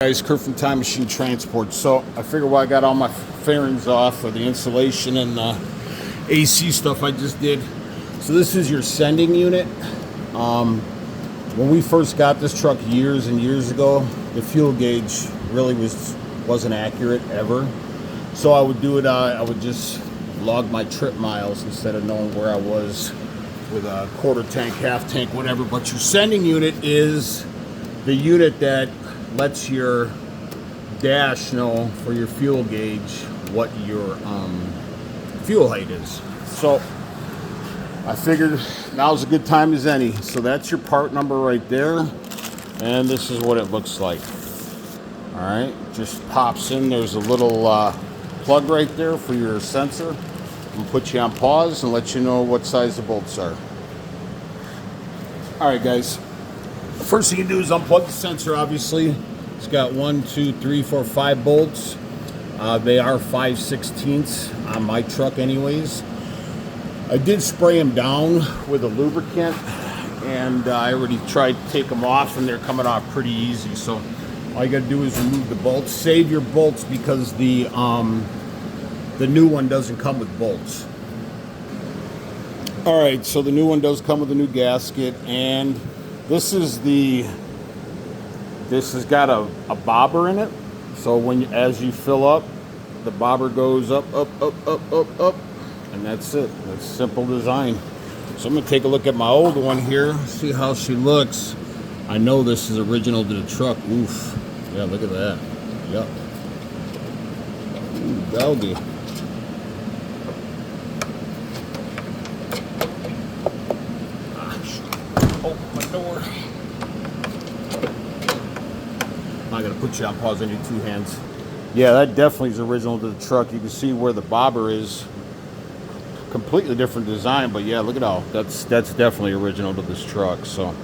Guys, Kurt from Time Machine Transport. So I figured while I got all my fairings off for the insulation and AC stuff I just did. So this is your sending unit. When we first got this truck years and years ago, the fuel gauge really wasn't accurate ever. So I would do it. I would just log my trip miles instead of knowing where I was with a quarter tank, half tank, whatever. But your sending unit is the unit that lets your dash know for your fuel gauge what your fuel height is. So I figured now's a good time as any. So that's your part number right there, and this is what it looks like. All right, just pops in. There's a little plug right there for your sensor. And put you on pause and let you know what size the bolts are. All right, guys. First thing you do is unplug the sensor, obviously. It's got 1, 2, 3, 4, 5 bolts. They are 5/16 on my truck anyways. I did spray them down with a lubricant, and I already tried to take them off, and they're coming off pretty easy. So all you gotta do is remove the bolts. Save your bolts because the new one doesn't come with bolts. All right, so the new one does come with a new gasket, and this has got a bobber in it. So as you fill up, the bobber goes up, up, up, up, up, up, and that's it. That's simple design. So I'm gonna take a look at my old one here, see how she looks. I know this is original to the truck. Oof. Yeah, look at that. Yep. Ooh, doggy. Open my door. I'm gonna put you on pause. I need 2 hands. Yeah, that definitely is original to the truck. You can see where the bobber is. Completely different design, but yeah, look at all. That's definitely original to this truck. So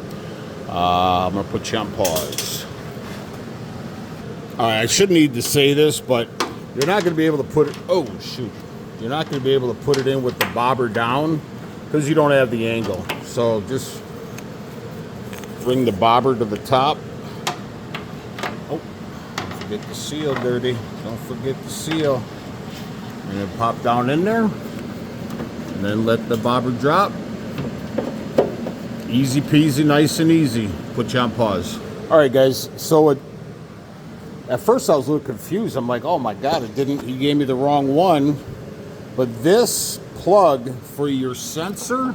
I'm gonna put you on pause. All right, I shouldn't need to say this, but you're not gonna be able to put it. Oh shoot! You're not gonna be able to put it in with the bobber down because you don't have the angle. So just bring the bobber to the top. Oh, don't forget the seal, dirty. Don't forget the seal. And then pop down in there. And then let the bobber drop. Easy peasy, nice and easy. Put you on pause. All right, guys. So at first I was a little confused. I'm like, oh my God, he gave me the wrong one. But this plug for your sensor,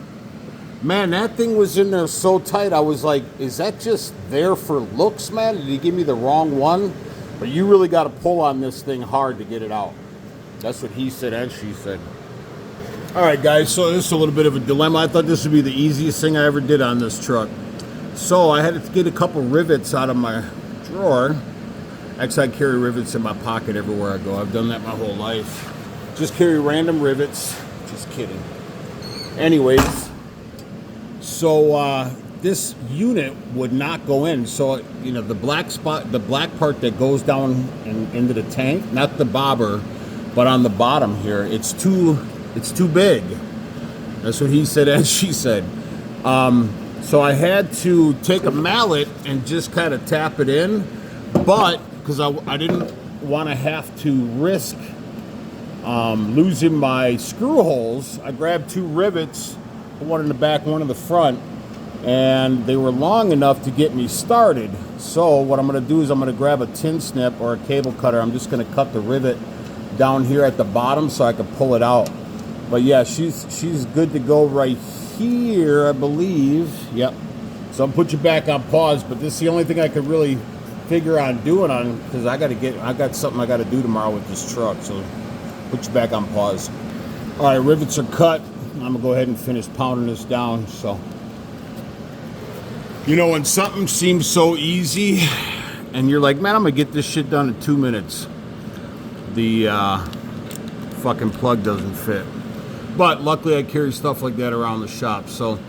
man, that thing was in there so tight. I was like, is that just there for looks, man? Did he give me the wrong one? But you really got to pull on this thing hard to get it out. That's what he said and she said. All right, guys, so this is a little bit of a dilemma. I thought this would be the easiest thing I ever did on this truck. So I had to get a couple rivets out of my drawer. Actually, I carry rivets in my pocket everywhere I go. I've done that my whole life. Just carry random rivets. Just kidding. Anyways, so this unit would not go in. So, you know, the black part that goes down into the tank, not the bobber, but on the bottom here, it's too big. That's what he said and she said. So I had to take a mallet and just kind of tap it in, but because I didn't want to have to risk losing my screw holes, I grabbed 2 rivets, one in the back, one in the front, and they were long enough to get me started. So what I'm going to do is I'm going to grab a tin snip or a cable cutter. I'm just going to cut the rivet down here at the bottom so I can pull it out. But yeah, she's good to go right here, I believe. Yep. So I'll put you back on pause, but this is the only thing I could really figure on doing because I got something I got to do tomorrow with this truck. So put you back on pause. All right, rivets are cut. I'm gonna go ahead and finish pounding this down. So, you know, when something seems so easy and you're like, man, I'm gonna get this shit done in 2 minutes, the fucking plug doesn't fit. But luckily I carry stuff like that around the shop, so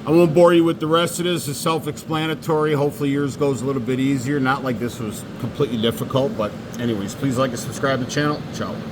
I won't bore you with the rest of this. It's self-explanatory. Hopefully yours goes a little bit easier. Not like this was completely difficult, but anyways, please like and subscribe to the channel. Ciao.